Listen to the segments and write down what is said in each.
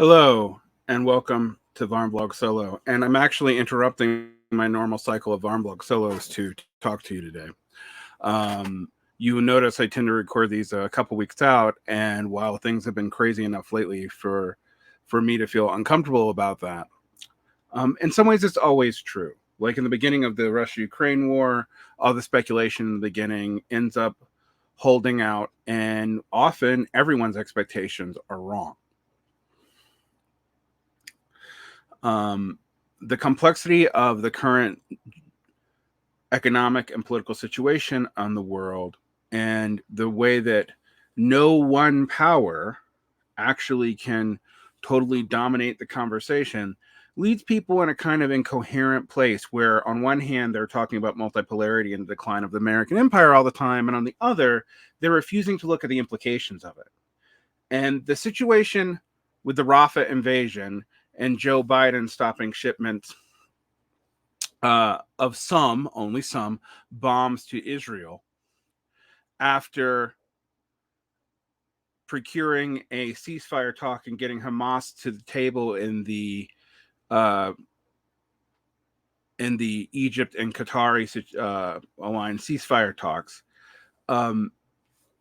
Hello and welcome to Varn Blog Solo. And I'm actually interrupting my normal cycle of Varn Blog Solos to talk to you today. You will notice I tend to record these a couple weeks out, and while things have been crazy enough lately for me to feel uncomfortable about that, in some ways it's always true. Like in the beginning of the Russia-Ukraine war, all the speculation in the beginning ends up holding out, and often everyone's expectations are wrong. The complexity of the current economic and political situation on the world, and the way that no one power actually can totally dominate the conversation, leads people in a kind of incoherent place where on one hand they're talking about multipolarity and the decline of the American empire all the time, and on the other they're refusing to look at the implications of it. And the situation with the Rafah invasion and Joe Biden stopping shipments of only some, bombs to Israel after procuring a ceasefire talk and getting Hamas to the table in the Egypt and Qatari aligned ceasefire talks,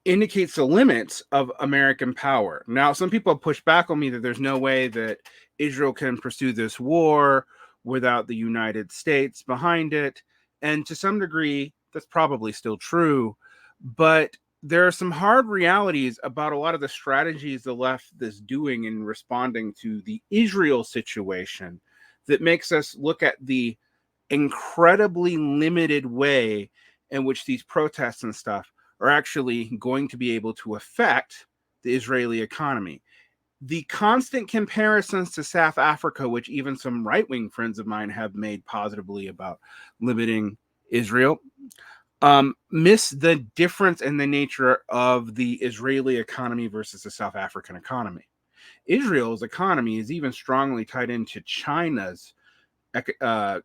indicates the limits of American power. Now, some people push back on me that there's no way that Israel can pursue this war without the United States behind it. And to some degree, that's probably still true. But there are some hard realities about a lot of the strategies the left is doing in responding to the Israel situation that makes us look at the incredibly limited way in which these protests and stuff are actually going to be able to affect the Israeli economy. The constant comparisons to South Africa, which even some right-wing friends of mine have made positively about limiting Israel, miss the difference in the nature of the Israeli economy versus the South African economy. Israel's economy is even strongly tied into China's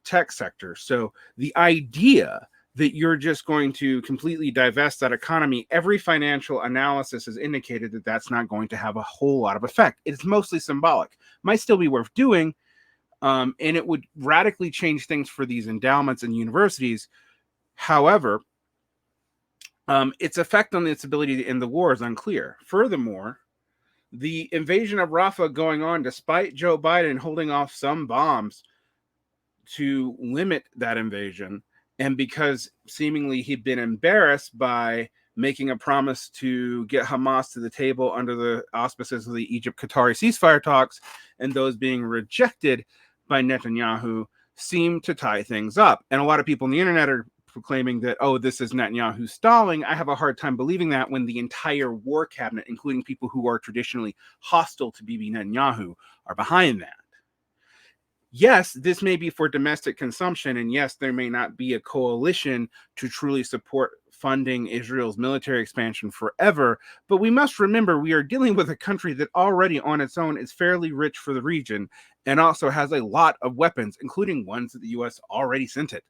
tech sector. So the idea that you're just going to completely divest that economy, every financial analysis has indicated that that's not going to have a whole lot of effect. It's mostly symbolic. Might still be worth doing, and it would radically change things for these endowments and universities. However, its effect on its ability to end the war is unclear. Furthermore, the invasion of Rafah going on despite Joe Biden holding off some bombs to limit that invasion, and because seemingly he'd been embarrassed by making a promise to get Hamas to the table under the auspices of the Egypt-Qatari ceasefire talks, and those being rejected by Netanyahu, seem to tie things up. And a lot of people on the internet are proclaiming that, oh, this is Netanyahu stalling. I have a hard time believing that when the entire war cabinet, including people who are traditionally hostile to Bibi Netanyahu, are behind that. Yes, this may be for domestic consumption, and yes, there may not be a coalition to truly support funding Israel's military expansion forever, but we must remember we are dealing with a country that already on its own is fairly rich for the region and also has a lot of weapons, including ones that the U.S. already sent it.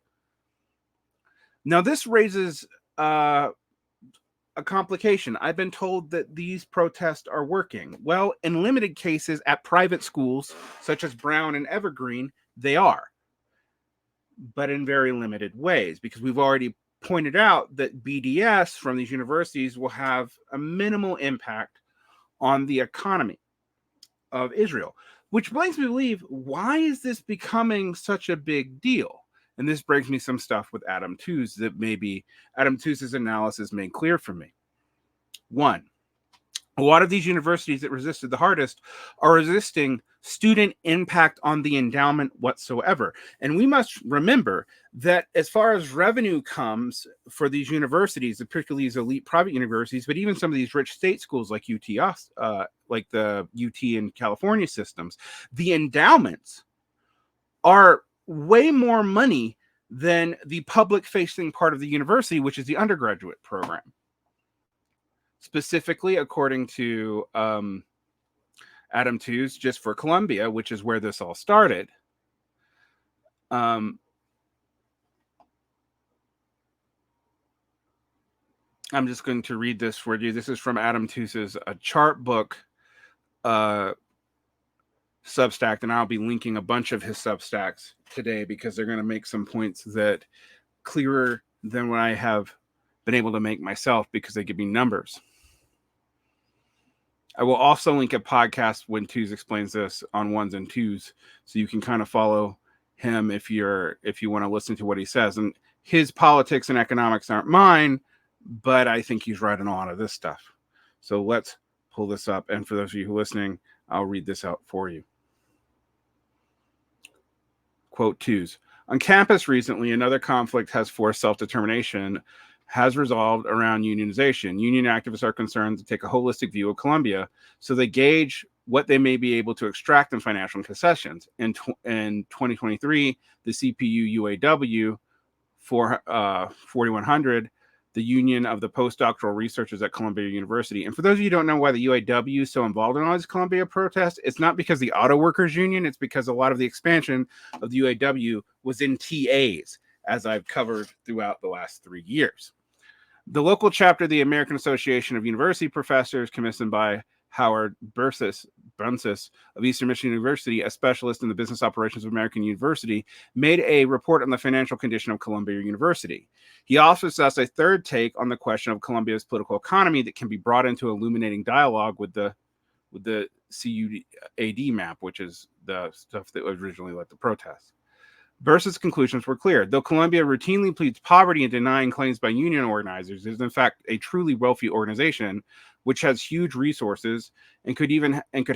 Now, this raises a complication. I've been told that these protests are working. Well, in limited cases at private schools, such as Brown and Evergreen, they are. But in very limited ways, because we've already pointed out that BDS from these universities will have a minimal impact on the economy of Israel, which brings me to believe, why is this becoming such a big deal? And this brings me some stuff with Adam Tooze that maybe Adam Tooze's analysis made clear for me. One, a lot of these universities that resisted the hardest are resisting student impact on the endowment whatsoever. And we must remember that as far as revenue comes for these universities, particularly these elite private universities, but even some of these rich state schools like like the UT in California systems, the endowments are way more money than the public-facing part of the university, which is the undergraduate program. Specifically, according to Adam Tooze, just for Columbia, which is where this all started, I'm just going to read this for you. This is from Adam Tooze's chart book Substack, and I'll be linking a bunch of his Substacks today because they're going to make some points that clearer than what I have been able to make myself because they give me numbers. I will also link a podcast when Twos explains this on Ones and Twos, so you can kind of follow him if you want to listen to what he says. And his politics and economics aren't mine, but I think he's right on a lot of this stuff. So let's pull this up. And for those of you who are listening, I'll read this out for you. Quote Twos. On campus recently, another conflict has forced self-determination has resolved around unionization. Union activists are concerned to take a holistic view of Columbia, so they gauge what they may be able to extract in financial concessions. In 2023, the CPU UAW 4100, the Union of the Postdoctoral Researchers at Columbia University. And for those of you who don't know why the UAW is so involved in all these Columbia protests, it's not because the auto workers union, it's because a lot of the expansion of the UAW was in TAs, as I've covered throughout the last 3 years. The local chapter of the American Association of University Professors, commissioned by Howard Brunsis of Eastern Michigan University, a specialist in the business operations of American University, made a report on the financial condition of Columbia University. He also discussed a third take on the question of Columbia's political economy that can be brought into illuminating dialogue with the CUAD map, which is the stuff that originally led to protests. Burse's conclusions were clear. Though Columbia routinely pleads poverty and denying claims by union organizers, it is in fact a truly wealthy organization which has huge resources and could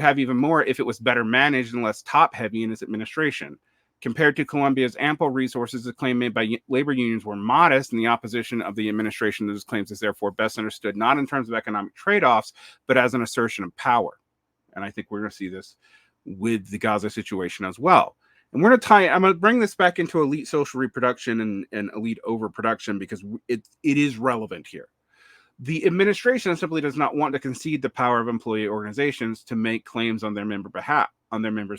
have even more if it was better managed and less top-heavy in its administration. Compared to Columbia's ample resources, the claim made by labor unions were modest, and the opposition of the administration to those claims is therefore best understood not in terms of economic trade-offs, but as an assertion of power. And I think we're going to see this with the Gaza situation as well. And I'm going to bring this back into elite social reproduction and elite overproduction because it is relevant here. The administration simply does not want to concede the power of employee organizations to make claims on their members'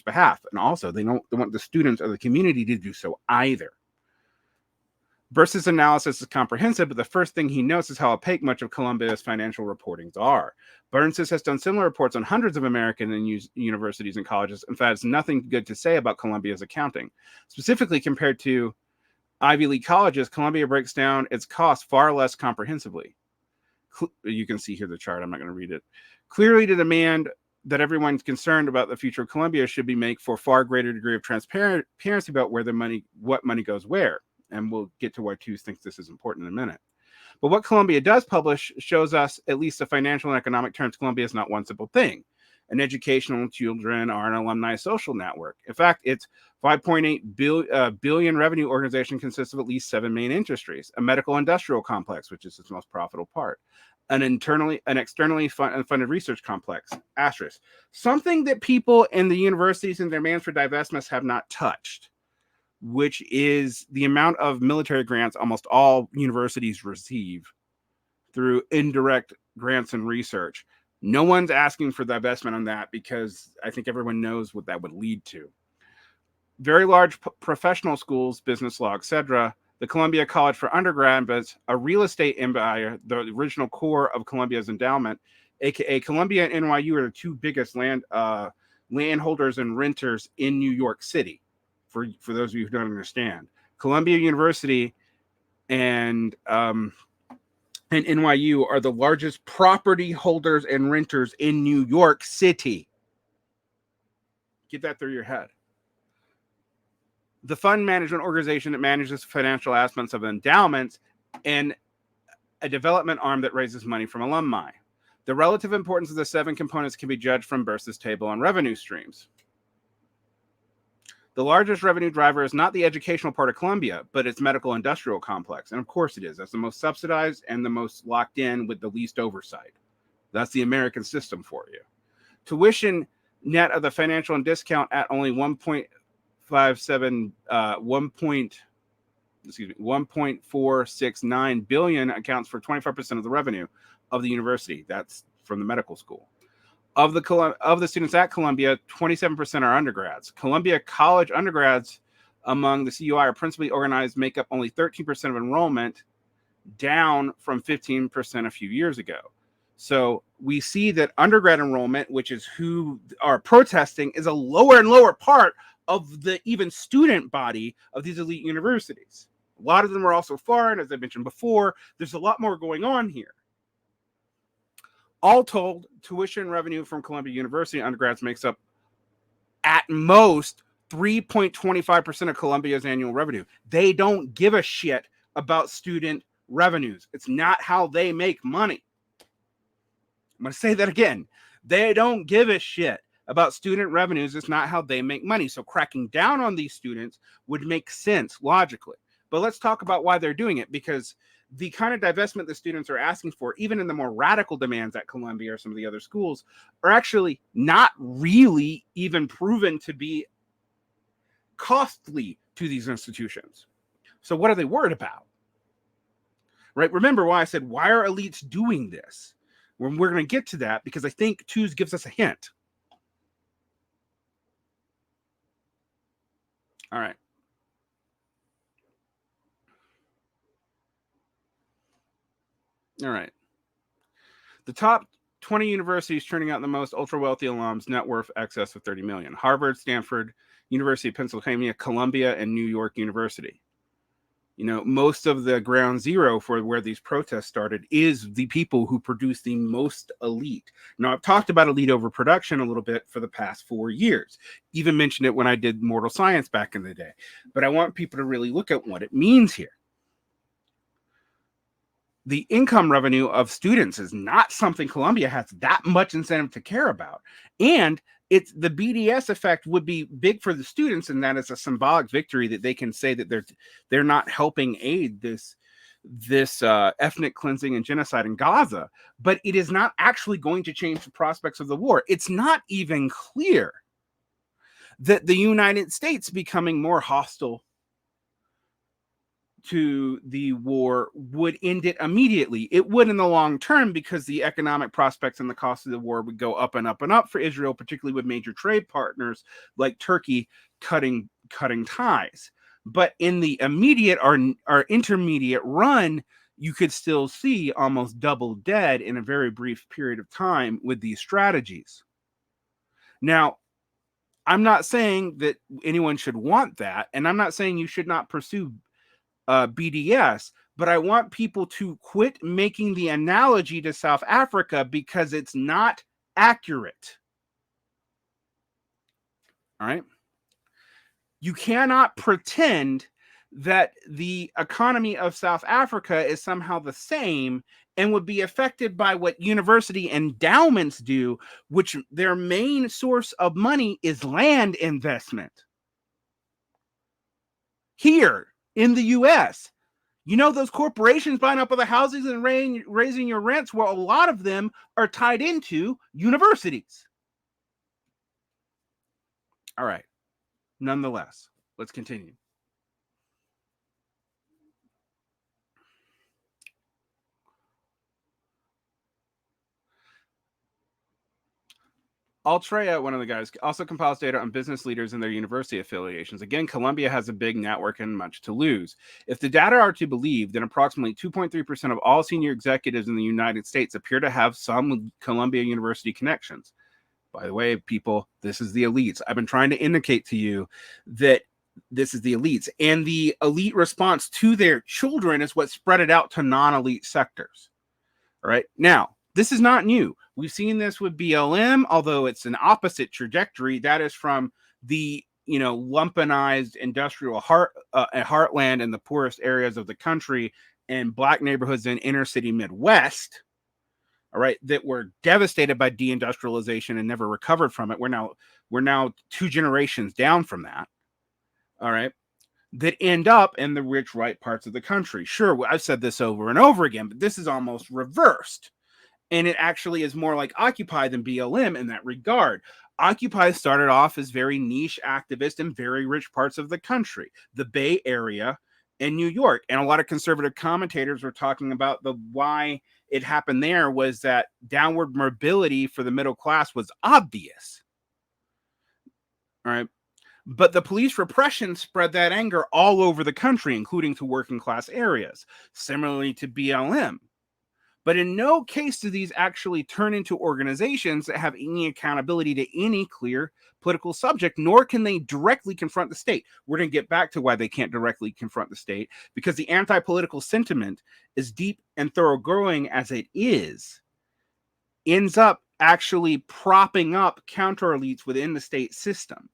behalf. And also, they don't want the students or the community to do so either. Burse's analysis is comprehensive, but the first thing he notes is how opaque much of Columbia's financial reportings are. Burns has done similar reports on hundreds of American universities and colleges. In fact, it's nothing good to say about Columbia's accounting. Specifically compared to Ivy League colleges, Columbia breaks down its costs far less comprehensively. You can see here the chart. I'm not going to read it. Clearly, the demand that everyone's concerned about the future of Columbia should be made for far greater degree of transparency about what money goes where. And we'll get to why Twos thinks this is important in a minute. But what Columbia does publish shows us, at least in financial and economic terms, Columbia is not one simple thing. An educational children are an alumni social network. In fact, its $5.8 billion revenue organization consists of at least 7 main industries: a medical industrial complex, which is its most profitable part, an externally funded research complex, asterisk, something that people in the universities and their demands for divestments have not touched, which is the amount of military grants almost all universities receive through indirect grants and research. No one's asking for divestment on that because I think everyone knows what that would lead to. Very large professional schools, business law, etc., the Columbia College for Undergraduates, a real estate empire, the original core of Columbia's endowment, aka Columbia and NYU are the two biggest landholders and renters in New York City. For those of you who don't understand, Columbia University and NYU are the largest property holders and renters in New York City. Get that through your head. The fund management organization that manages financial aspects of endowments and a development arm that raises money from alumni. The relative importance of the 7 components can be judged from Burse's table on revenue streams. The largest revenue driver is not the educational part of Columbia, but its medical industrial complex. And of course it is. That's the most subsidized and the most locked in with the least oversight. That's the American system for you. Tuition net of the financial and discount at only 1.469 billion accounts for 25% of the revenue of the university. That's from the medical school. Of the students at Columbia, 27% are undergrads. Columbia College undergrads among the CUI are principally organized, make up only 13% of enrollment, down from 15% a few years ago. So we see that undergrad enrollment, which is who are protesting, is a lower and lower part of the even student body of these elite universities. A lot of them are also foreign, as I mentioned before. There's a lot more going on here. All told, tuition revenue from Columbia University undergrads makes up at most 3.25% of Columbia's annual revenue. They don't give a shit about student revenues. It's not how they make money. I'm going to say that again. They don't give a shit about student revenues. It's not how they make money. So cracking down on these students would make sense logically. But let's talk about why they're doing it, because the kind of divestment the students are asking for, even in the more radical demands at Columbia or some of the other schools, are actually not really even proven to be costly to these institutions. So what are they worried about? Right? Remember why I said, why are elites doing this? We're going to get to that, because I think twos gives us a hint. All right. All right. The top 20 universities turning out the most ultra-wealthy alums, net worth excess of 30 million. Harvard, Stanford, University of Pennsylvania, Columbia, and New York University. You know, most of the ground zero for where these protests started is the people who produce the most elite. Now, I've talked about elite over production a little bit for the past 4 years. Even mentioned it when I did Mortal Science back in the day. But I want people to really look at what it means here. The income revenue of students is not something Columbia has that much incentive to care about. And it's the BDS effect would be big for the students, and that is a symbolic victory that they can say that they're not helping aid this ethnic cleansing and genocide in Gaza, but it is not actually going to change the prospects of the war. It's not even clear that the United States becoming more hostile to the war would end it immediately. It would in the long term, because the economic prospects and the cost of the war would go up and up and up for Israel, particularly with major trade partners like Turkey cutting ties. But in the immediate or intermediate run, you could still see almost double dead in a very brief period of time with these strategies. Now, I'm not saying that anyone should want that, and I'm not saying you should not pursue BDS, but I want people to quit making the analogy to South Africa, because it's not accurate. All right. You cannot pretend that the economy of South Africa is somehow the same and would be affected by what university endowments do, which their main source of money is land investment. Here in the US, you know, those corporations buying up other houses and raising your rents, well, a lot of them are tied into universities. All right. Nonetheless, let's continue. Altrea, one of the guys, also compiles data on business leaders and their university affiliations. Again, Columbia has a big network and much to lose. If the data are to be believed, then approximately 2.3% of all senior executives in the United States appear to have some Columbia University connections. By the way, people, this is the elites. I've been trying to indicate to you that this is the elites. And the elite response to their children is what spread it out to non-elite sectors. All right. Now, this is not new. We've seen this with BLM, although it's an opposite trajectory. That is from the, lumpenized industrial heartland in the poorest areas of the country and Black neighborhoods in inner city Midwest. All right, that were devastated by deindustrialization and never recovered from it. We're now 2 generations down from that. All right, that end up in the rich right parts of the country. Sure, I've said this over and over again, but this is almost reversed. And it actually is more like Occupy than BLM in that regard. Occupy started off as very niche activist in very rich parts of the country, the Bay Area and New York. And a lot of conservative commentators were talking about why it happened there was that downward mobility for the middle class was obvious. All right. But the police repression spread that anger all over the country, including to working class areas, similarly to BLM. But in no case do these actually turn into organizations that have any accountability to any clear political subject, nor can they directly confront the state. We're going to get back to why they can't directly confront the state, because the anti-political sentiment, as deep and thoroughgoing as it is, ends up actually propping up counter elites within the state system,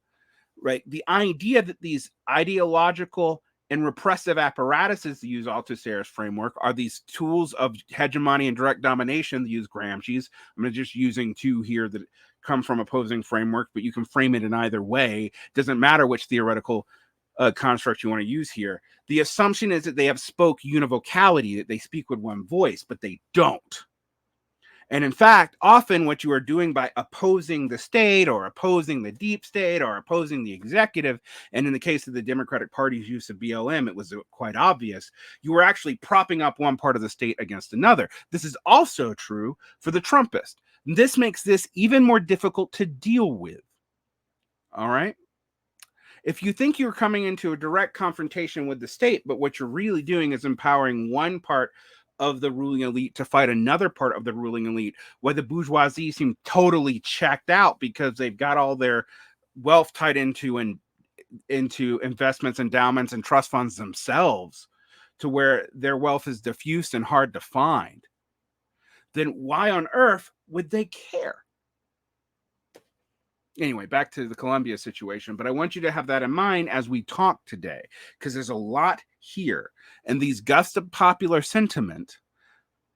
right? The idea that these ideological and repressive apparatuses, to use Althusser's framework, are these tools of hegemony and direct domination, to use Gramsci's. I'm just using two here that come from opposing framework, but you can frame it in either way. Doesn't matter which theoretical construct you want to use here. The assumption is that they have spoke univocality, that they speak with one voice, but they don't. And in fact, often what you are doing by opposing the state or opposing the deep state or opposing the executive, and in the case of the Democratic Party's use of BLM, it was quite obvious, you were actually propping up one part of the state against another. This is also true for the Trumpists. This makes this even more difficult to deal with. All right? If you think you're coming into a direct confrontation with the state, but what you're really doing is empowering one part of the ruling elite to fight another part of the ruling elite, where the bourgeoisie seem totally checked out because they've got all their wealth tied into investments, endowments, and trust funds themselves, to where their wealth is diffuse and hard to find, then why on earth would they care? Anyway, back to the Colombia situation, but I want you to have that in mind as we talk today, because there's a lot here. And these gusts of popular sentiment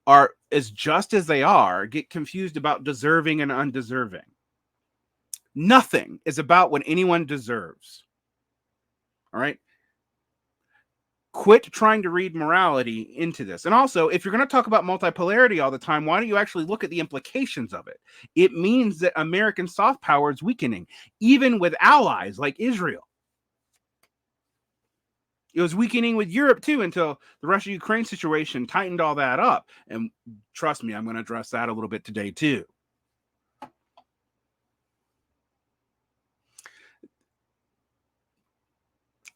are, as just as they are, get confused about deserving and undeserving. Nothing is about what anyone deserves. All right? Quit trying to read morality into this. And also, if you're going to talk about multipolarity all the time, why don't you actually look at the implications of it? It means that American soft power is weakening, even with allies like Israel. It was weakening with Europe too, until the Russia-Ukraine situation tightened all that up. And trust me, I'm going to address that a little bit today too.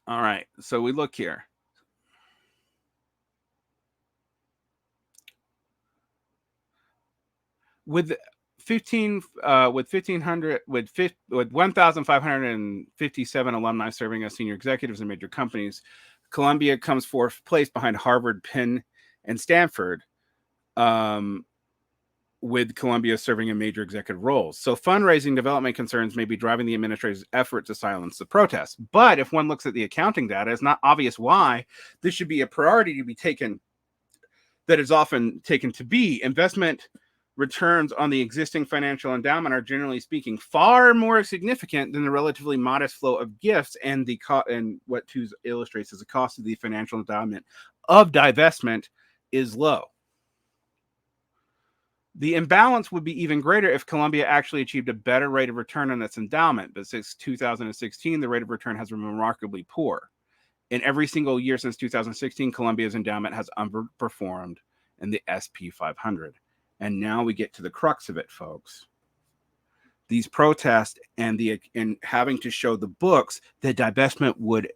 All right, so we look here. With 1,557 alumni serving as senior executives in major companies, Columbia comes fourth place behind Harvard, Penn, and Stanford, with Columbia serving in major executive roles. So fundraising development concerns may be driving the administration's effort to silence the protests. But if one looks at the accounting data, it's not obvious why this should be a priority to be taken, that is often taken to be. Investment returns on the existing financial endowment are, generally speaking, far more significant than the relatively modest flow of gifts, and and what Tooze illustrates is the cost of the financial endowment of divestment is low. The imbalance would be even greater if Columbia actually achieved a better rate of return on its endowment, but since 2016, the rate of return has been remarkably poor. In every single year since 2016, Columbia's endowment has underperformed in the SP 500. And now we get to the crux of it, folks. These protests and having to show the books that divestment would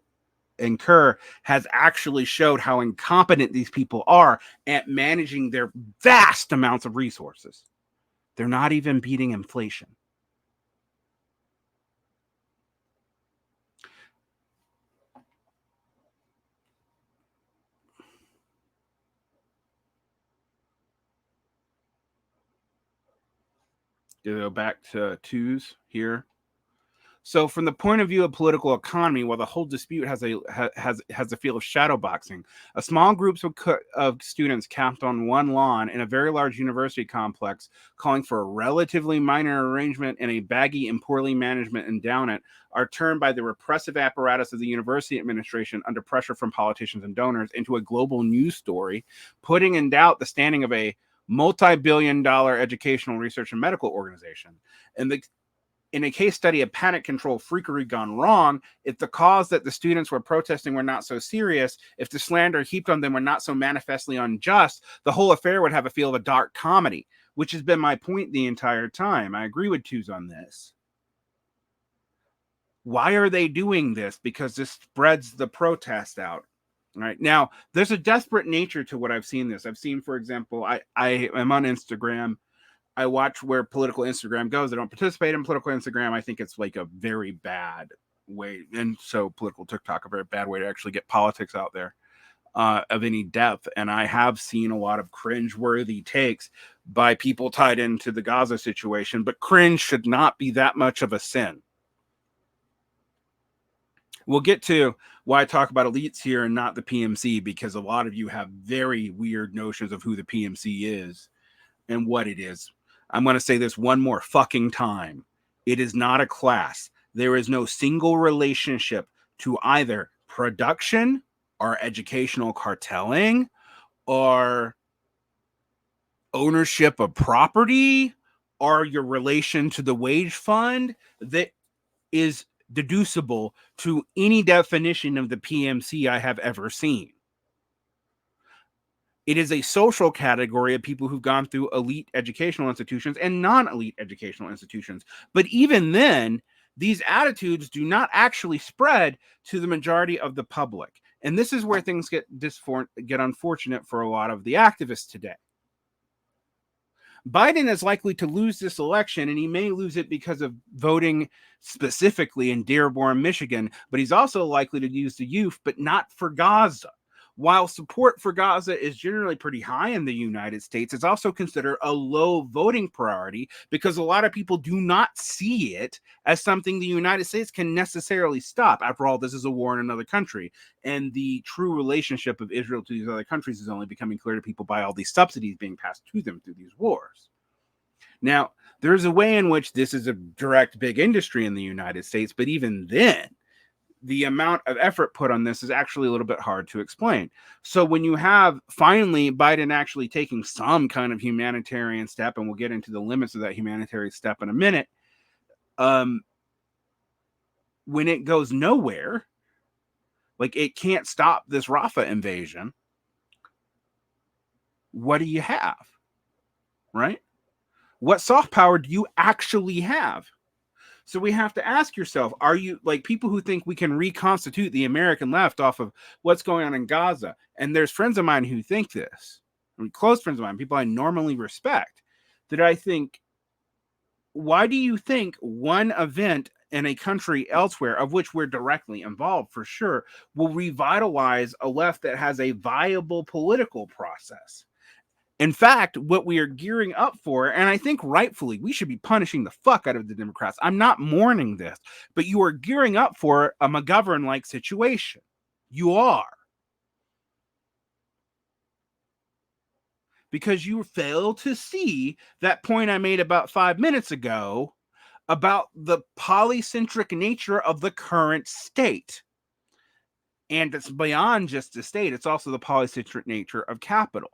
incur has actually showed how incompetent these people are at managing their vast amounts of resources. They're not even beating inflation. Go back to Tooze here. So, from the point of view of political economy, while the whole dispute has a feel of shadowboxing, a small group of students camped on one lawn in a very large university complex, calling for a relatively minor arrangement in a baggy and poorly managed endowment, are turned by the repressive apparatus of the university administration, under pressure from politicians and donors, into a global news story, putting in doubt the standing of a multi-billion-dollar educational research and medical organization. And in a case study of panic control freakery gone wrong, if the cause that the students were protesting were not so serious, if the slander heaped on them were not so manifestly unjust, the whole affair would have a feel of a dark comedy, which has been my point the entire time. I agree with Tooze on this. Why are they doing this? Because this spreads the protest out. Right now, there's a desperate nature to what I've seen. I've seen, for example, I am on Instagram. I watch where political Instagram goes. I don't participate in political Instagram. I think it's like a very bad way, and so political TikTok, a very bad way to actually get politics out there of any depth. And I have seen a lot of cringe-worthy takes by people tied into the Gaza situation, but cringe should not be that much of a sin. We'll get to why I talk about elites here and not the PMC, because a lot of you have very weird notions of who the PMC is and what it is. I'm going to say this one more fucking time. It is not a class. There is no single relationship to either production or educational carteling or ownership of property or your relation to the wage fund that is deducible to any definition of the PMC I have ever seen. It is a social category of people who've gone through elite educational institutions and non-elite educational institutions. But even then, these attitudes do not actually spread to the majority of the public. And this is where things get unfortunate for a lot of the activists today. Biden is likely to lose this election, and he may lose it because of voting specifically in Dearborn, Michigan, but he's also likely to use the youth, but not for Gaza. While support for Gaza is generally pretty high in the United States, it's also considered a low voting priority because a lot of people do not see it as something the United States can necessarily stop. After all, this is a war in another country, and the true relationship of Israel to these other countries is only becoming clear to people by all these subsidies being passed to them through these wars. Now, there's a way in which this is a direct big industry in the United States, but even then, the amount of effort put on this is actually a little bit hard to explain. So when you have finally Biden actually taking some kind of humanitarian step, and we'll get into the limits of that humanitarian step in a minute, when it goes nowhere, like it can't stop this Rafah invasion, what do you have? Right? What soft power do you actually have? So we have to ask yourself, are you like people who think we can reconstitute the American left off of what's going on in Gaza? And there's friends of mine who think this, I mean, close friends of mine, people I normally respect, that I think, why do you think one event in a country elsewhere, of which we're directly involved for sure, will revitalize a left that has a viable political process? In fact, what we are gearing up for, and I think rightfully, we should be punishing the fuck out of the Democrats. I'm not mourning this, but you are gearing up for a McGovern-like situation. You are. Because you fail to see that point I made about 5 minutes ago about the polycentric nature of the current state. And it's beyond just the state. It's also the polycentric nature of capital.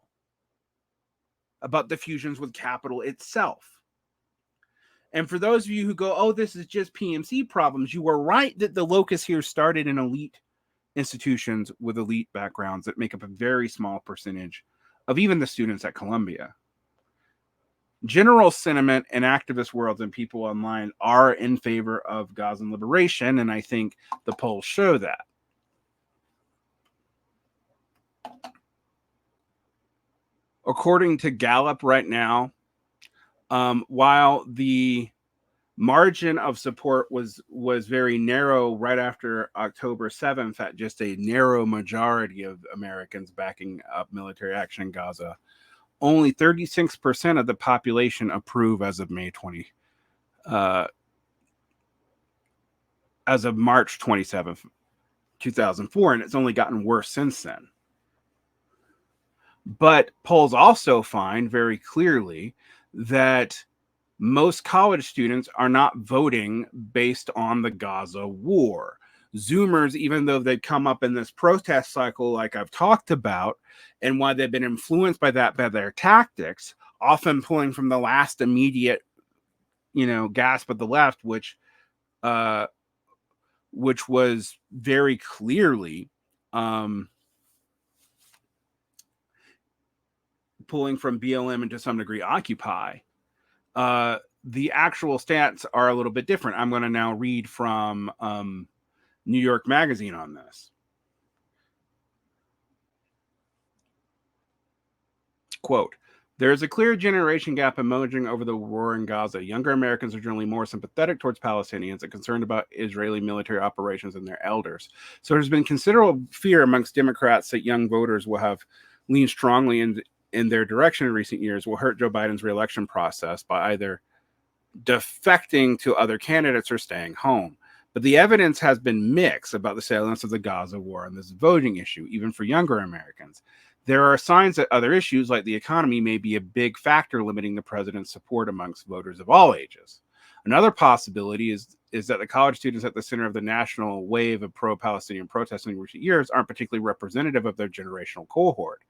About the fusions with capital itself. And for those of you who go, oh, this is just PMC problems, you are right that the locus here started in elite institutions with elite backgrounds that make up a very small percentage of even the students at Columbia. General sentiment in activist worlds and people online are in favor of Gazan liberation, and I think the polls show that. According to Gallup right now, while the margin of support was very narrow right after October 7th, at just a narrow majority of Americans backing up military action in Gaza, only 36% of the population approve as of as of March 27th, 2004, and it's only gotten worse since then. But polls also find very clearly that most college students are not voting based on the Gaza war. Zoomers, even though they've come up in this protest cycle like I've talked about, and why they've been influenced by that, by their tactics, often pulling from the last immediate, gasp of the left, which was very clearly pulling from BLM and to some degree Occupy. The actual stats are a little bit different. I'm going to now read from New York Magazine on this. Quote, there is a clear generation gap emerging over the war in Gaza. Younger Americans are generally more sympathetic towards Palestinians and concerned about Israeli military operations than their elders. So there's been considerable fear amongst Democrats that young voters will have leaned strongly in their direction in recent years will hurt Joe Biden's reelection process by either defecting to other candidates or staying home. But the evidence has been mixed about the salience of the Gaza war and this voting issue, even for younger Americans. There are signs that other issues like the economy may be a big factor limiting the president's support amongst voters of all ages. Another possibility is that the college students at the center of the national wave of pro-Palestinian protests in recent years aren't particularly representative of their generational cohort.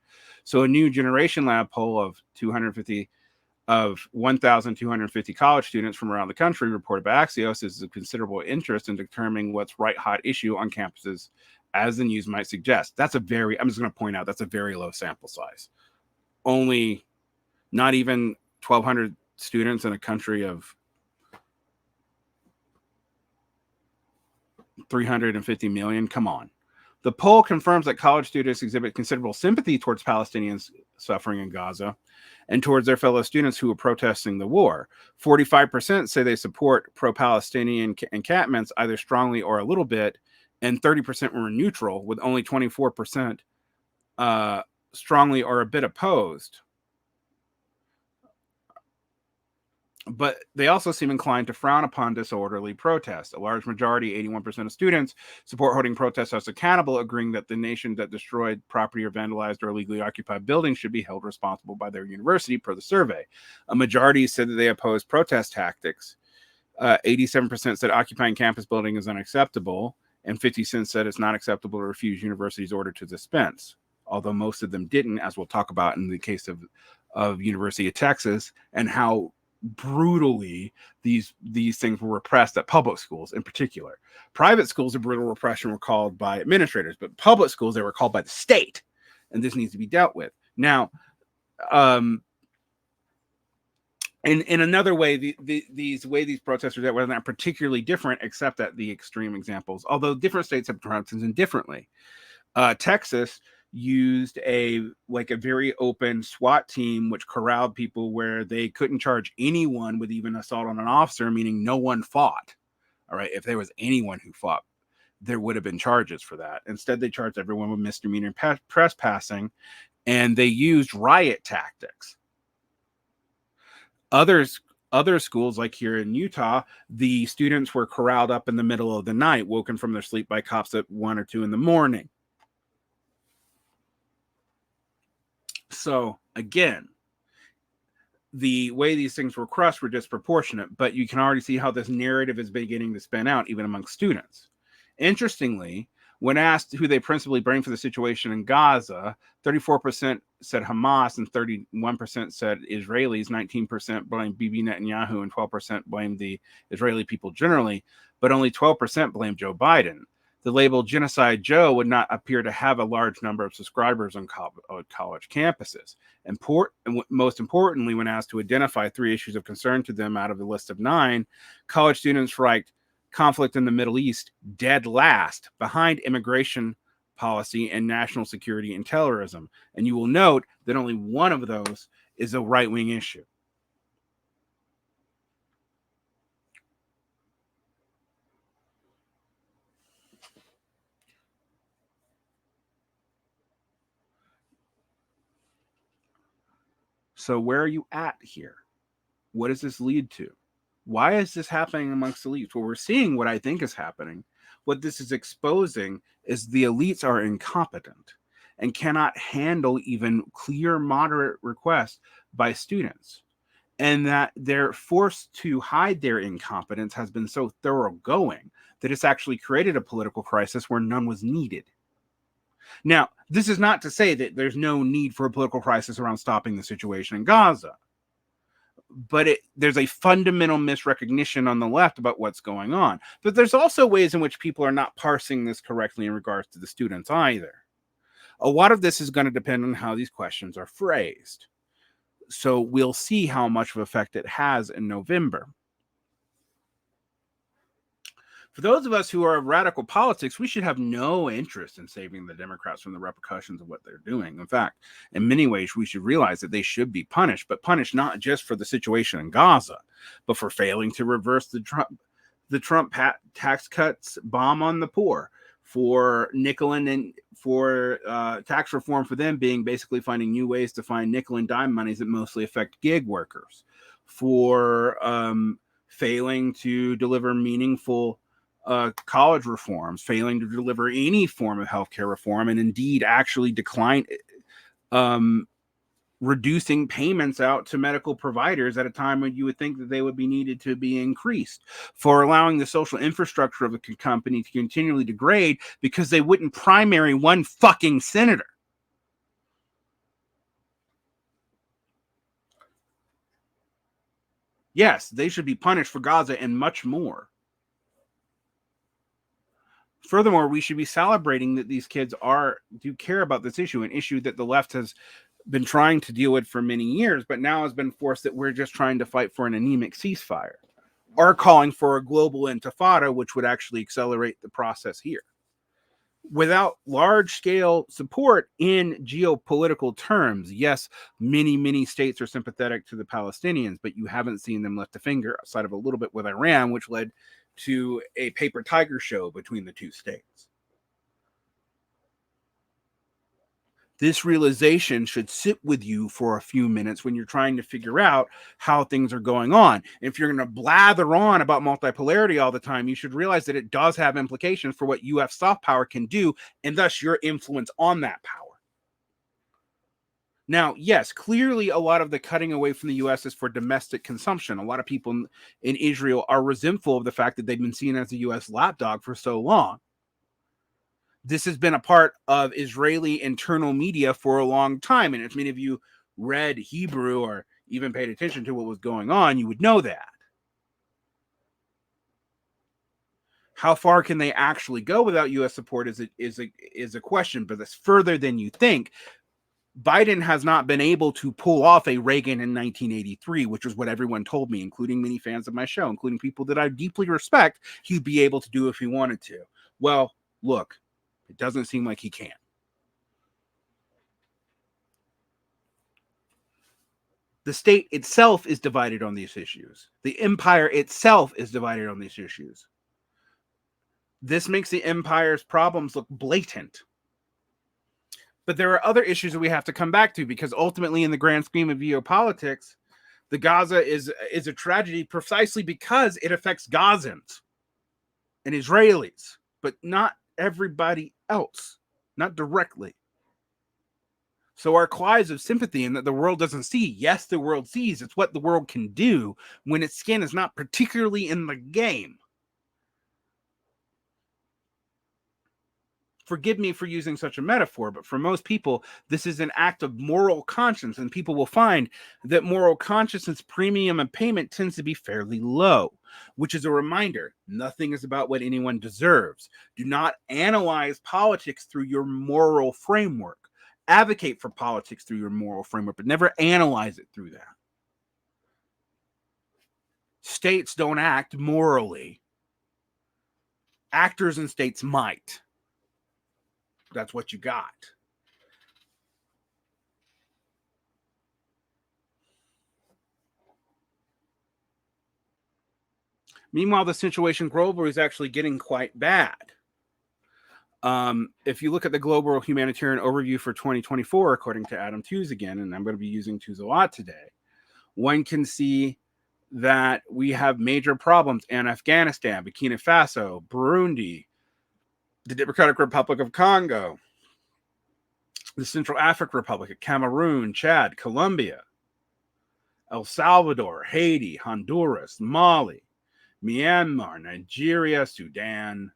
So a new Generation Lab poll of 1,250 college students from around the country reported by Axios is of considerable interest in determining what's right hot issue on campuses, as the news might suggest. I'm just going to point out that's a very low sample size. Only not even 1,200 students in a country of 350 million. Come on. The poll confirms that college students exhibit considerable sympathy towards Palestinians suffering in Gaza and towards their fellow students who are protesting the war. 45% say they support pro-Palestinian encampments either strongly or a little bit, and 30% were neutral, with only 24% strongly or a bit opposed. But they also seem inclined to frown upon disorderly protests. A large majority, 81% of students, support holding protesters accountable, agreeing that the nation that destroyed property or vandalized or illegally occupied buildings should be held responsible by their university, per the survey. A majority said that they oppose protest tactics. 87% said occupying campus building is unacceptable, and 50% said it's not acceptable to refuse universities' order to dispense. Although most of them didn't, as we'll talk about in the case of University of Texas, and how brutally these things were repressed at public schools in particular. Private schools of brutal repression were called by administrators, but public schools, they were called by the state, and this needs to be dealt with. Now, in another way, these protesters that were not particularly different, except at the extreme examples, although different states have protested differently. Texas used a very open SWAT team, which corralled people where they couldn't charge anyone with even assault on an officer, meaning no one fought. All right. If there was anyone who fought, there would have been charges for that. Instead, they charged everyone with misdemeanor trespassing, and they used riot tactics. Other schools, like here in Utah, the students were corralled up in the middle of the night, woken from their sleep by cops at 1 or 2 in the morning. So again, the way these things were crushed were disproportionate, but you can already see how this narrative is beginning to spin out even among students. Interestingly, when asked who they principally blame for the situation in Gaza, 34% said Hamas and 31% said Israelis, 19% blamed Bibi Netanyahu, and 12% blamed the Israeli people generally, but only 12% blamed Joe Biden. The label Genocide Joe would not appear to have a large number of subscribers on college campuses. And most importantly, when asked to identify 3 issues of concern to them out of the list of 9, college students ranked conflict in the Middle East dead last, behind immigration policy and national security and terrorism. And you will note that only one of those is a right-wing issue. So where are you at here? What does this lead to? Why is this happening amongst elites? Well, we're seeing what I think is happening. What this is exposing is the elites are incompetent and cannot handle even clear, moderate requests by students. And that they're forced to hide their incompetence has been so thoroughgoing that it's actually created a political crisis where none was needed. Now, this is not to say that there's no need for a political crisis around stopping the situation in Gaza. But there's a fundamental misrecognition on the left about what's going on. But there's also ways in which people are not parsing this correctly in regards to the students either. A lot of this is going to depend on how these questions are phrased. So we'll see how much of effect it has in November. For those of us who are of radical politics, we should have no interest in saving the Democrats from the repercussions of what they're doing. In fact, in many ways, we should realize that they should be punished, but punished not just for the situation in Gaza, but for failing to reverse the Trump tax cuts bomb on the poor, for nickel and for tax reform for them being basically finding new ways to find nickel and dime monies that mostly affect gig workers, for failing to deliver meaningful college reforms, failing to deliver any form of healthcare reform, and indeed actually reducing payments out to medical providers at a time when you would think that they would be needed to be increased, for allowing the social infrastructure of the company to continually degrade because they wouldn't primary one fucking senator. Yes, they should be punished for Gaza and much more. Furthermore, we should be celebrating that these kids do care about this issue, an issue that the left has been trying to deal with for many years, but now has been forced that we're just trying to fight for an anemic ceasefire, or calling for a global intifada, which would actually accelerate the process here. Without large-scale support in geopolitical terms, yes, many states are sympathetic to the Palestinians, but you haven't seen them lift a finger outside of a little bit with Iran, which led to a paper tiger show between the two states. This realization should sit with you for a few minutes when you're trying to figure out how things are going on. If you're going to blather on about multipolarity all the time, you should realize that it does have implications for what UF soft power can do, and thus your influence on that power. Now, yes, clearly a lot of the cutting away from the U.S. is for domestic consumption. A lot of people in Israel are resentful of the fact that they've been seen as a U.S. lapdog for so long. This has been a part of Israeli internal media for a long time. And if many of you read Hebrew or even paid attention to what was going on, you would know that. How far can they actually go without U.S. support is a question, but that's further than you think. Biden has not been able to pull off a Reagan in 1983, which is what everyone told me, including many fans of my show, including people that I deeply respect, he'd be able to do if he wanted to. Well, look, it doesn't seem like he can. The state itself is divided on these issues. The empire itself is divided on these issues. This makes the empire's problems look blatant. But there are other issues that we have to come back to, because ultimately, in the grand scheme of geopolitics, the Gaza is a tragedy precisely because it affects Gazans and Israelis, but not everybody else, not directly. So our cries of sympathy and that the world doesn't see, yes, the world sees. It's what the world can do when its skin is not particularly in the game. Forgive me for using such a metaphor, but for most people, this is an act of moral conscience, and people will find that moral consciousness premium and payment tends to be fairly low, which is a reminder, nothing is about what anyone deserves. Do not analyze politics through your moral framework. Advocate for politics through your moral framework, but never analyze it through that. States don't act morally. Actors in states might. That's what you got. Meanwhile, the situation globally is actually getting quite bad. If you look at the Global Humanitarian Overview for 2024, according to Adam Tooze again, and I'm going to be using Tooze a lot today, one can see that we have major problems in Afghanistan, Burkina Faso, Burundi, the Democratic Republic of Congo, the Central African Republic, Cameroon, Chad, Colombia, El Salvador, Haiti, Honduras, Mali, Myanmar, Nigeria, Sudan,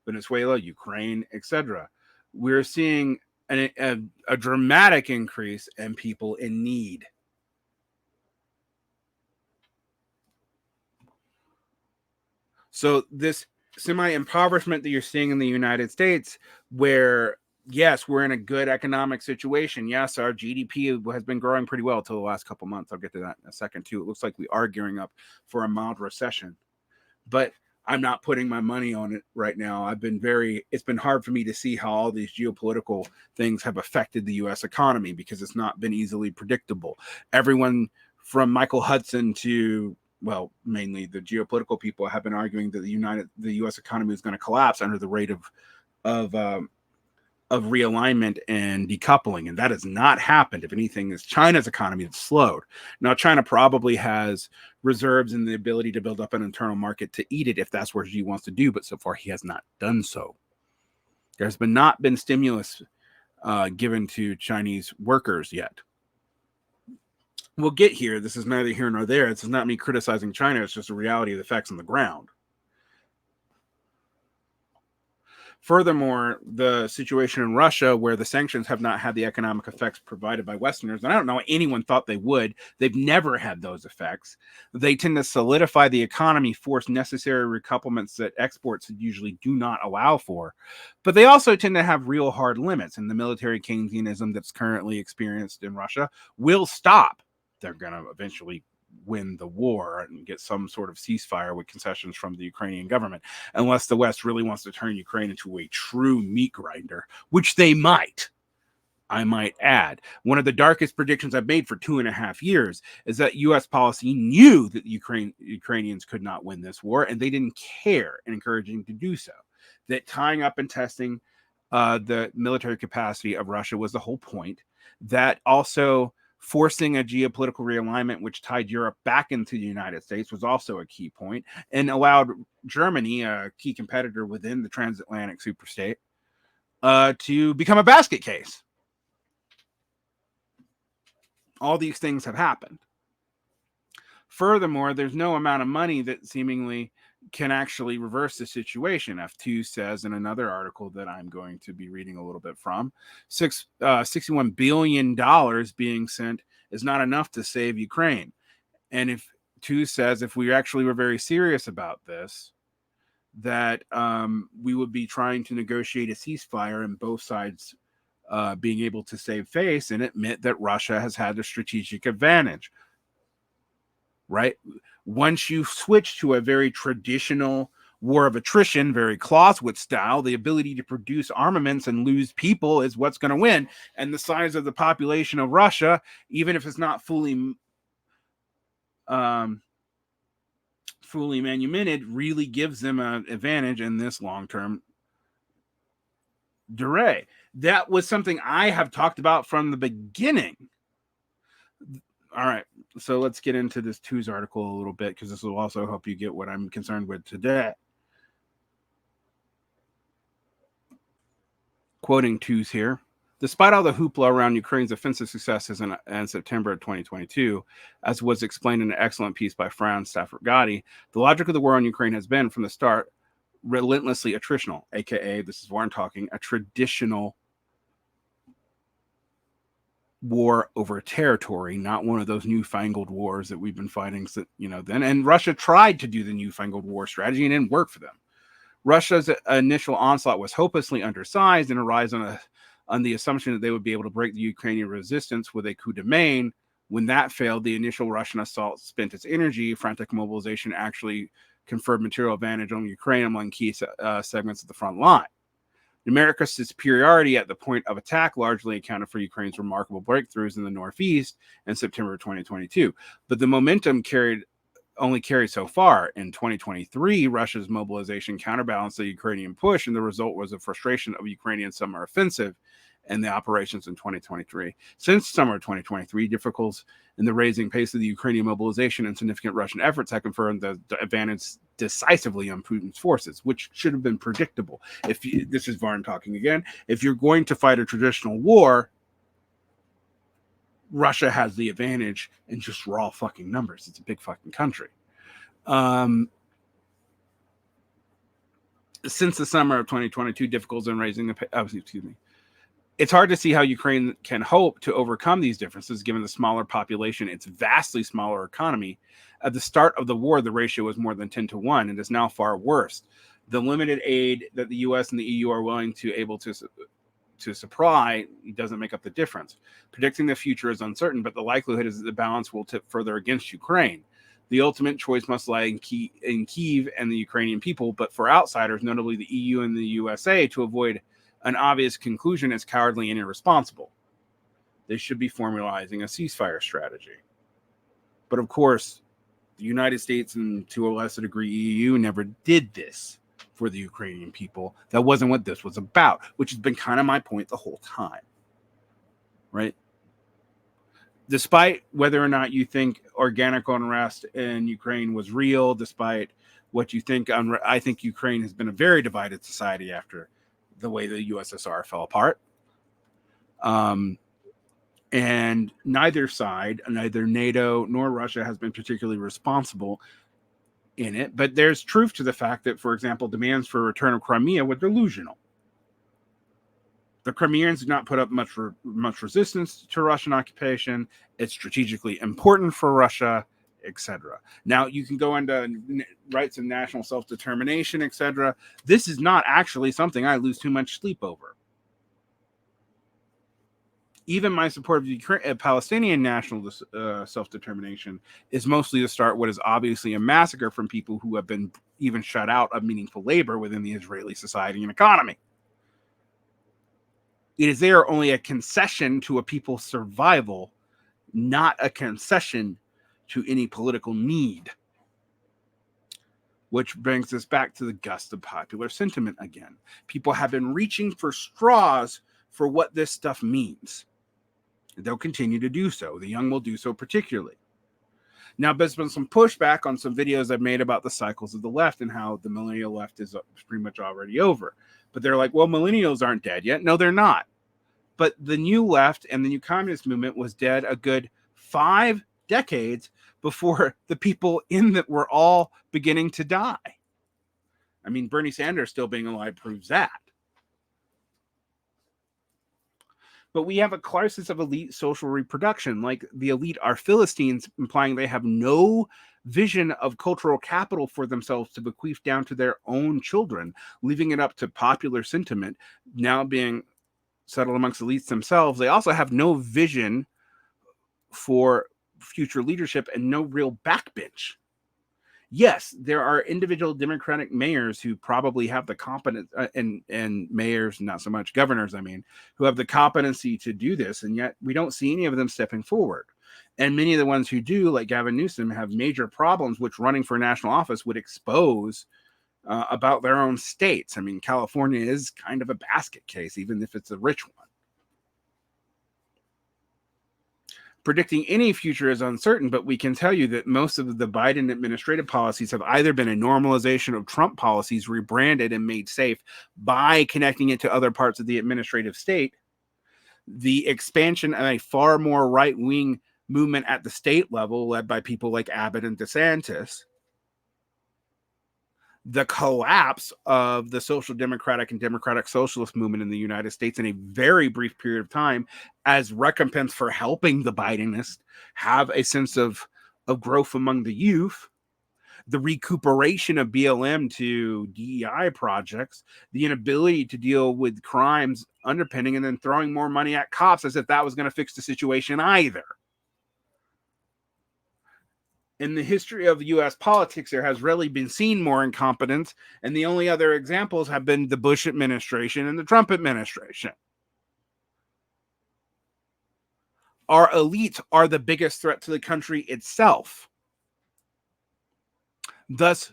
Venezuela, Ukraine, etc. We're seeing a dramatic increase in people in need. So this semi-impoverishment that you're seeing in the United States, where, yes, we're in a good economic situation. Yes, our GDP has been growing pretty well till the last couple months. I'll get to that in a second, too. It looks like we are gearing up for a mild recession. But I'm not putting my money on it right now. It's been hard for me to see how all these geopolitical things have affected the US economy because it's not been easily predictable. Everyone from Michael Hudson to, well, mainly the geopolitical people have been arguing that the US economy is going to collapse under the rate of realignment and decoupling, and that has not happened. If anything, it's China's economy that's slowed. Now, China probably has reserves and the ability to build up an internal market to eat it if that's what he wants to do, but so far he has not done so. There's not been stimulus given to Chinese workers yet. We'll get here. This is neither here nor there. This is not me criticizing China. It's just a reality of the facts on the ground. Furthermore, the situation in Russia, where the sanctions have not had the economic effects provided by Westerners, and I don't know anyone thought they would, they've never had those effects. They tend to solidify the economy, force necessary recouplements that exports usually do not allow for. But they also tend to have real hard limits, and the military Keynesianism that's currently experienced in Russia will stop. They're going to eventually win the war and get some sort of ceasefire with concessions from the Ukrainian government, unless the West really wants to turn Ukraine into a true meat grinder, which they might. I might add. One of the darkest predictions I've made for 2.5 years is that U.S. policy knew that Ukrainians could not win this war, and they didn't care, and encouraging to do so. That tying up and testing the military capacity of Russia was the whole point. That also forcing a geopolitical realignment which tied Europe back into the United States was also a key point, and allowed Germany, a key competitor within the transatlantic superstate, to become a basket case. All these things have happened. Furthermore, there's no amount of money that seemingly can actually reverse the situation. F2 says in another article that I'm going to be reading a little bit from, $61 billion being sent is not enough to save Ukraine. And if 2 says if we actually were very serious about this, that we would be trying to negotiate a ceasefire and both sides being able to save face and admit that Russia has had a strategic advantage. Right? Once you switch to a very traditional war of attrition, very Clausewitz style, the ability to produce armaments and lose people is what's going to win. And the size of the population of Russia, even if it's not fully manumitted, really gives them an advantage in this long-term durée. That was something I have talked about from the beginning. All right, so let's get into this 2's article a little bit, because this will also help you get what I'm concerned with today. Quoting 2's here. Despite all the hoopla around Ukraine's offensive successes in September of 2022, as was explained in an excellent piece by Fran Stafford-Gotti, the logic of the war on Ukraine has been, from the start, relentlessly attritional, aka, this is Varn talking, a traditional war over territory, not one of those newfangled wars that we've been fighting, then. And Russia tried to do the newfangled war strategy and it didn't work for them. Russia's initial onslaught was hopelessly undersized and arose on the assumption that they would be able to break the Ukrainian resistance with a coup de main. When that failed, the initial Russian assault spent its energy. Frantic mobilization actually conferred material advantage on Ukraine among key segments of the front line. America's superiority at the point of attack largely accounted for Ukraine's remarkable breakthroughs in the Northeast in September 2022. But the momentum only carried so far. In 2023, Russia's mobilization counterbalanced the Ukrainian push, and the result was a frustration of Ukrainian summer offensive and the operations in 2023. Since summer 2023, difficulties in the raising pace of the Ukrainian mobilization and significant Russian efforts have confirmed the advantage decisively on Putin's forces, which should have been predictable. This is Varn talking again. If you're going to fight a traditional war, Russia has the advantage in just raw fucking numbers. It's a big fucking country. Since the summer of 2022, difficulties in raising it's hard to see how Ukraine can hope to overcome these differences given the smaller population, its vastly smaller economy. At the start of the war, the ratio was more than 10-1 and is now far worse. The limited aid that the U.S. and the EU are willing to supply doesn't make up the difference. Predicting the future is uncertain, but the likelihood is that the balance will tip further against Ukraine. The ultimate choice must lie in Kyiv and the Ukrainian people, but for outsiders, notably the EU and the USA, to avoid an obvious conclusion, is cowardly and irresponsible. They should be formalizing a ceasefire strategy. But of course, the United States and to a lesser degree EU never did this for the Ukrainian people. That wasn't what this was about, which has been kind of my point the whole time. Right? Despite whether or not you think organic unrest in Ukraine was real, despite what you think, I think Ukraine has been a very divided society after the way the USSR fell apart. And neither side, neither NATO nor Russia, has been particularly responsible in it. But there's truth to the fact that, for example, demands for return of Crimea were delusional. The Crimeans did not put up much resistance to Russian occupation. It's strategically important for Russia, etc. Now, you can go into rights of national self-determination, etc. This is not actually something I lose too much sleep over. Even my support of Palestinian national self-determination is mostly to start what is obviously a massacre from people who have been even shut out of meaningful labor within the Israeli society and economy. It is there only a concession to a people's survival, not a concession to any political need. Which brings us back to the gust of popular sentiment again. People have been reaching for straws for what this stuff means. They'll continue to do so. The young will do so particularly. Now, there's been some pushback on some videos I've made about the cycles of the left and how the millennial left is pretty much already over. But they're like, well, millennials aren't dead yet. No, they're not. But the new left and the new communist movement was dead a good 5 decades before the people in that were all beginning to die. I mean, Bernie Sanders still being alive proves that. But we have a crisis of elite social reproduction. Like the elite are Philistines, implying they have no vision of cultural capital for themselves to bequeath down to their own children, leaving it up to popular sentiment now being settled amongst elites themselves. They also have no vision for future leadership and no real backbench. Yes, there are individual Democratic mayors who probably have the competence, and mayors, not so much governors, I mean, who have the competency to do this, and yet we don't see any of them stepping forward. And many of the ones who do, like Gavin Newsom, have major problems which running for national office would expose about their own states. I mean, California is kind of a basket case, even if it's a rich one. Predicting any future is uncertain, but we can tell you that most of the Biden administrative policies have either been a normalization of Trump policies rebranded and made safe by connecting it to other parts of the administrative state, the expansion of a far more right-wing movement at the state level led by people like Abbott and DeSantis, the collapse of the social democratic and democratic socialist movement in the United States in a very brief period of time as recompense for helping the Bidenists have a sense of growth among the youth, the recuperation of BLM to DEI projects, the inability to deal with crimes underpinning and then throwing more money at cops as if that was going to fix the situation either. In the history of U.S. politics, there has really been seen more incompetence, and the only other examples have been the Bush administration and the Trump administration. Our elites are the biggest threat to the country itself, thus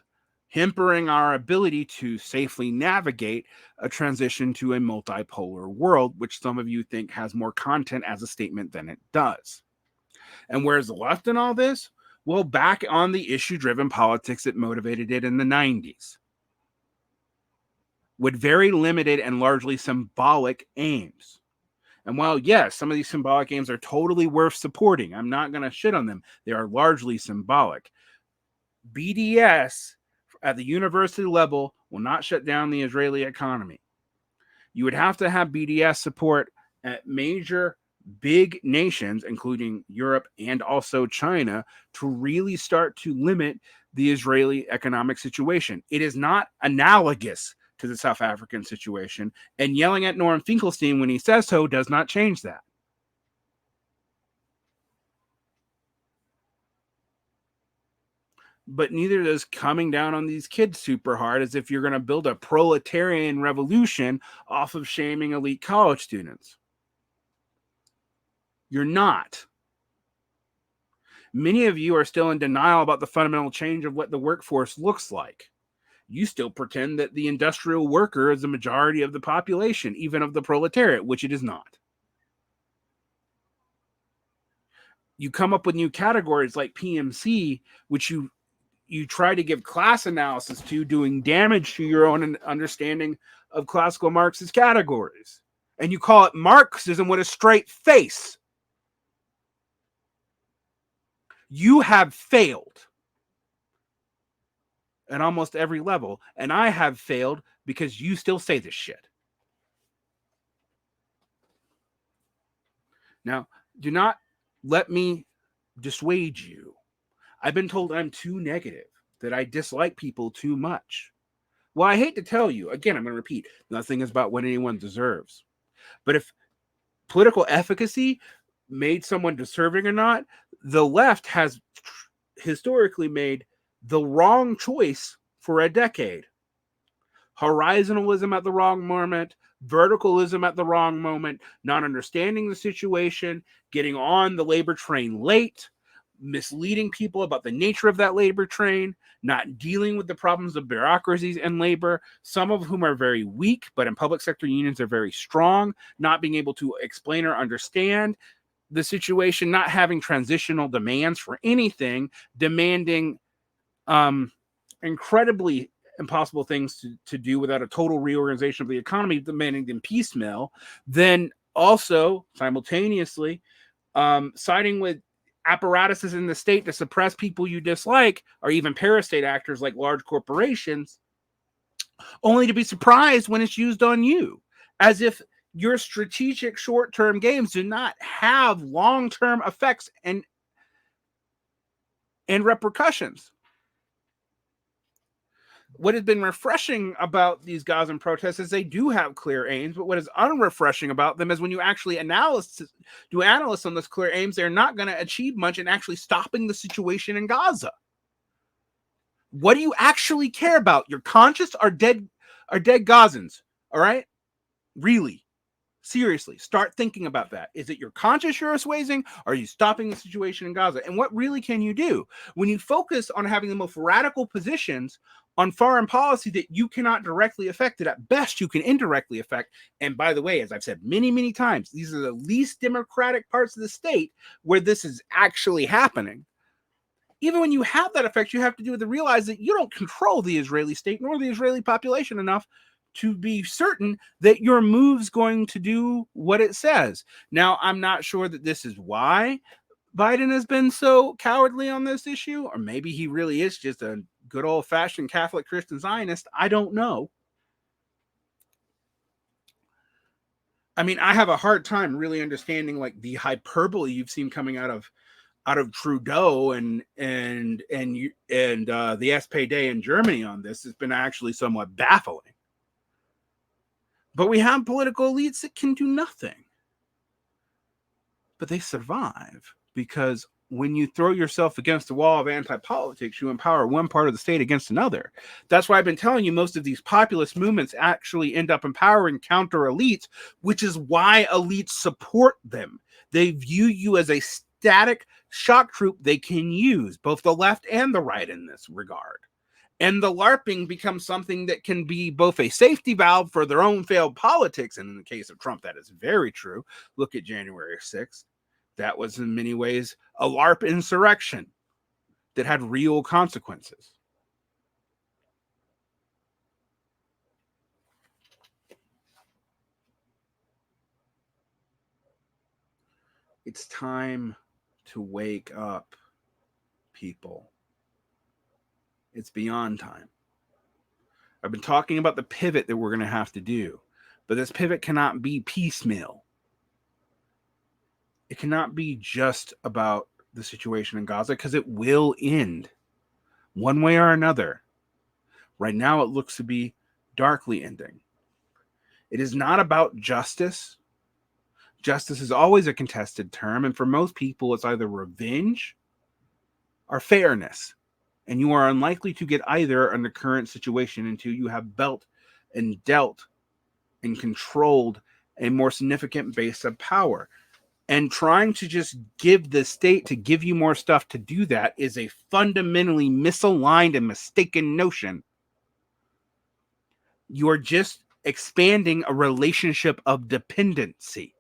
hampering our ability to safely navigate a transition to a multipolar world, which some of you think has more content as a statement than it does. And where's the left in all this? Well, back on the issue-driven politics that motivated it in the 90s, with very limited and largely symbolic aims. And while, yes, some of these symbolic aims are totally worth supporting, I'm not going to shit on them. They are largely symbolic. BDS at the university level will not shut down the Israeli economy. You would have to have BDS support at major big nations, including Europe and also China, to really start to limit the Israeli economic situation. It is not analogous to the South African situation, and yelling at Norm Finkelstein when he says so does not change that. but neither does coming down on these kids super hard, as if you're going to build a proletarian revolution off of shaming elite college students. You're not. Many of you are still in denial about the fundamental change of what the workforce looks like. You still pretend that the industrial worker is the majority of the population, even of the proletariat, which it is not. You come up with new categories like PMC, which you try to give class analysis to, doing damage to your own understanding of classical Marxist categories. And you call it Marxism with a straight face. You have failed at almost every level, and I have failed because you still say this shit. Now, do not let me dissuade you. I've been told I'm too negative, that I dislike people too much. Well, I hate to tell you, again, I'm going to repeat, nothing is about what anyone deserves. But if political efficacy made someone deserving or not, the left has historically made the wrong choice for a decade. Horizontalism at the wrong moment, verticalism at the wrong moment, not understanding the situation, getting on the labor train late, misleading people about the nature of that labor train, not dealing with the problems of bureaucracies and labor, some of whom are very weak, but in public sector unions are very strong, not being able to explain or understand the situation, not having transitional demands for anything, demanding incredibly impossible things to do without a total reorganization of the economy, demanding them piecemeal, then also simultaneously siding with apparatuses in the state to suppress people you dislike, or even parastate actors like large corporations, only to be surprised when it's used on you, as if your strategic short-term games do not have long-term effects and repercussions. What has been refreshing about these Gazan protests is they do have clear aims, but what is unrefreshing about them is when you actually do analysis on those clear aims, they're not going to achieve much in actually stopping the situation in Gaza. What do you actually care about? Your conscience are dead Gazans, all right? Really? Seriously, start thinking about that. Is it your conscience you're assuaging? Or are you stopping the situation in Gaza? And what really can you do? When you focus on having the most radical positions on foreign policy that you cannot directly affect, that at best you can indirectly affect. And by the way, as I've said many, many times, these are the least democratic parts of the state where this is actually happening. Even when you have that effect, you have to realize that you don't control the Israeli state nor the Israeli population enough to be certain that your move's going to do what it says. Now, I'm not sure that this is why Biden has been so cowardly on this issue, or maybe he really is just a good old-fashioned Catholic Christian Zionist. I don't know. I mean, I have a hard time really understanding like the hyperbole you've seen coming out of Trudeau and the SPD in Germany on this. Has been actually somewhat baffling. But we have political elites that can do nothing. But they survive because when you throw yourself against the wall of anti-politics, you empower one part of the state against another. That's why I've been telling you most of these populist movements actually end up empowering counter elites, which is why elites support them. They view you as a static shock troop they can use, both the left and the right in this regard. And the LARPing becomes something that can be both a safety valve for their own failed politics. And in the case of Trump, that is very true. Look at January 6th. That was in many ways a LARP insurrection that had real consequences. It's time to wake up, people. It's beyond time. I've been talking about the pivot that we're going to have to do, but this pivot cannot be piecemeal. It cannot be just about the situation in Gaza, because it will end one way or another. Right now, it looks to be darkly ending. It is not about justice. Justice is always a contested term, and for most people, it's either revenge or fairness. And you are unlikely to get either in the current situation until you have built and dealt and controlled a more significant base of power. And trying to just give the state to give you more stuff to do that is a fundamentally misaligned and mistaken notion. You are just expanding a relationship of dependency.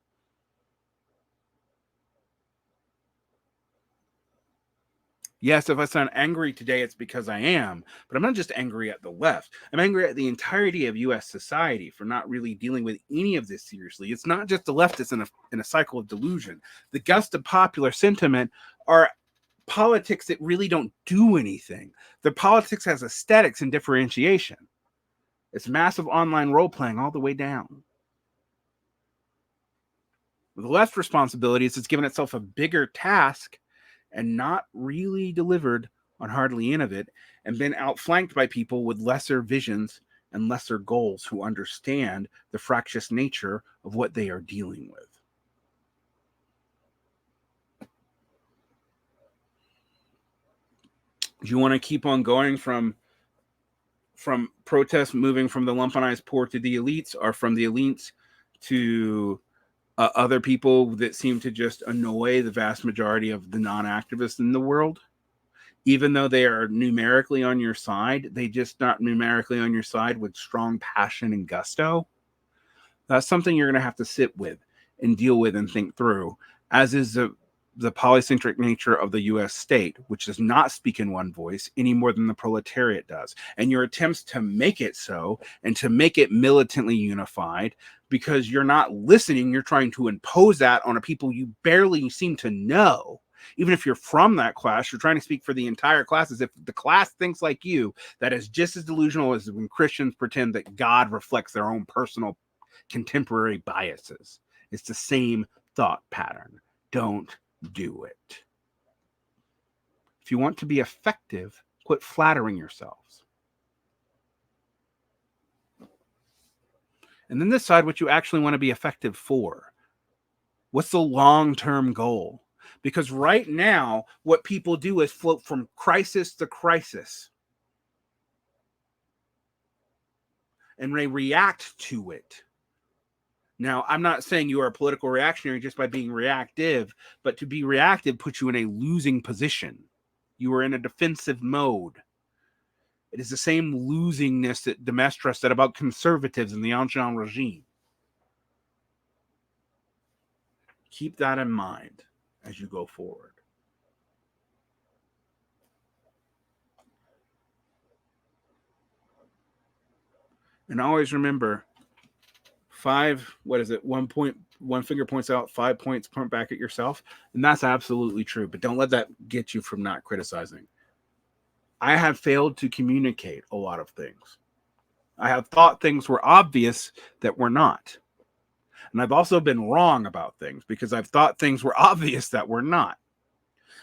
Yes, if I sound angry today, it's because I am, but I'm not just angry at the left. I'm angry at the entirety of U.S. society for not really dealing with any of this seriously. It's not just the leftists in a cycle of delusion. The gusts of popular sentiment are politics that really don't do anything. The politics has aesthetics and differentiation. It's massive online role-playing all the way down. With the left's responsibility is it's given itself a bigger task and not really delivered on hardly any of it, and been outflanked by people with lesser visions and lesser goals who understand the fractious nature of what they are dealing with. Do you want to keep on going from protests, moving from the lumpenized poor to the elites, or from the elites to other people that seem to just annoy the vast majority of the non-activists in the world? Even though they are numerically on your side, they just not numerically on your side with strong passion and gusto. That's something you're going to have to sit with and deal with and think through, as is the polycentric nature of the U.S. state, which does not speak in one voice any more than the proletariat does. And your attempts to make it so and to make it militantly unified, because you're not listening, you're trying to impose that on a people you barely seem to know. Even if you're from that class, you're trying to speak for the entire class as if the class thinks like you. That is just as delusional as when Christians pretend that God reflects their own personal contemporary biases. It's the same thought pattern. Don't do it. If you want to be effective, quit flattering yourselves. And then decide what you actually want to be effective for. What's the long-term goal? Because right now, what people do is float from crisis to crisis. And they react to it. Now, I'm not saying you are a political reactionary just by being reactive, but to be reactive puts you in a losing position. You are in a defensive mode. It is the same losingness that Demestre said about conservatives in the Ancien regime. Keep that in mind as you go forward. And always remember, one finger points out, 5 points point back at yourself. And that's absolutely true. But don't let that get you from not criticizing. I have failed to communicate a lot of things. I have thought things were obvious that were not. And I've also been wrong about things because I've thought things were obvious that were not.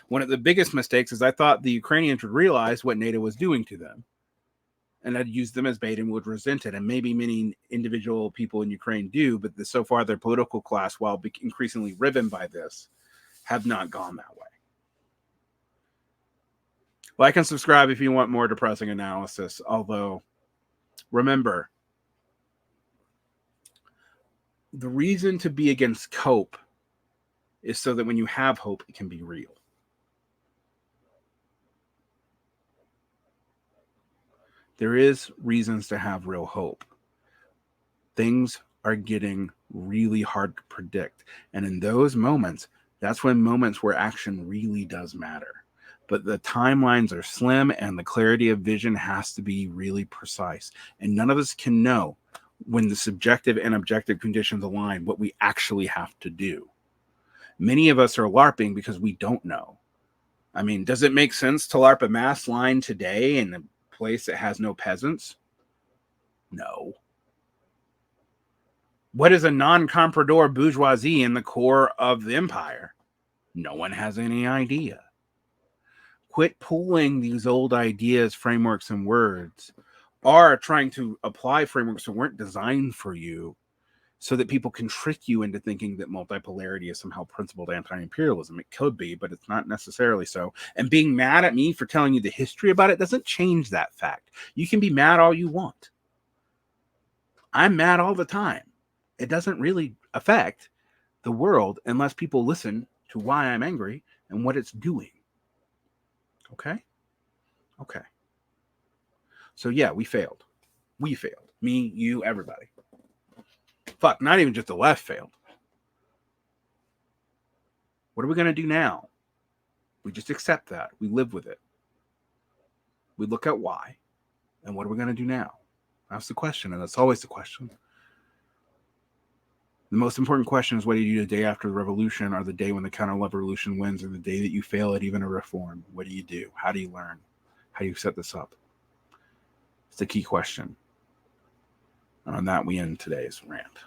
One of the biggest mistakes is I thought the Ukrainians would realize what NATO was doing to them, and I'd use them as bait and would resent it. And maybe many individual people in Ukraine do, but so far their political class, while increasingly riven by this, have not gone that way. Like and subscribe if you want more depressing analysis. Although, remember, the reason to be against hope is so that when you have hope, it can be real. There is reasons to have real hope. Things are getting really hard to predict. And in those moments, that's when moments where action really does matter. But the timelines are slim and the clarity of vision has to be really precise. And none of us can know when the subjective and objective conditions align what we actually have to do. Many of us are LARPing because we don't know. I mean, does it make sense to LARP a mass line today in a place that has no peasants? No. What is a non-comprador bourgeoisie in the core of the empire? No one has any idea. Quit pulling these old ideas, frameworks, and words, or trying to apply frameworks that weren't designed for you so that people can trick you into thinking that multipolarity is somehow principled anti-imperialism. It could be, but it's not necessarily so. And being mad at me for telling you the history about it doesn't change that fact. You can be mad all you want. I'm mad all the time. It doesn't really affect the world unless people listen to why I'm angry and what it's doing. Okay? Okay. So yeah, we failed. We failed. Me, you, everybody. Fuck, not even just the left failed. What are we going to do now? We just accept that. We live with it. We look at why. And what are we going to do now? That's the question, and that's always the question. The most important question is what do you do the day after the revolution, or the day when the counter-revolution wins, or the day that you fail at even a reform? What do you do? How do you learn? How do you set this up? It's the key question. And on that, we end today's rant.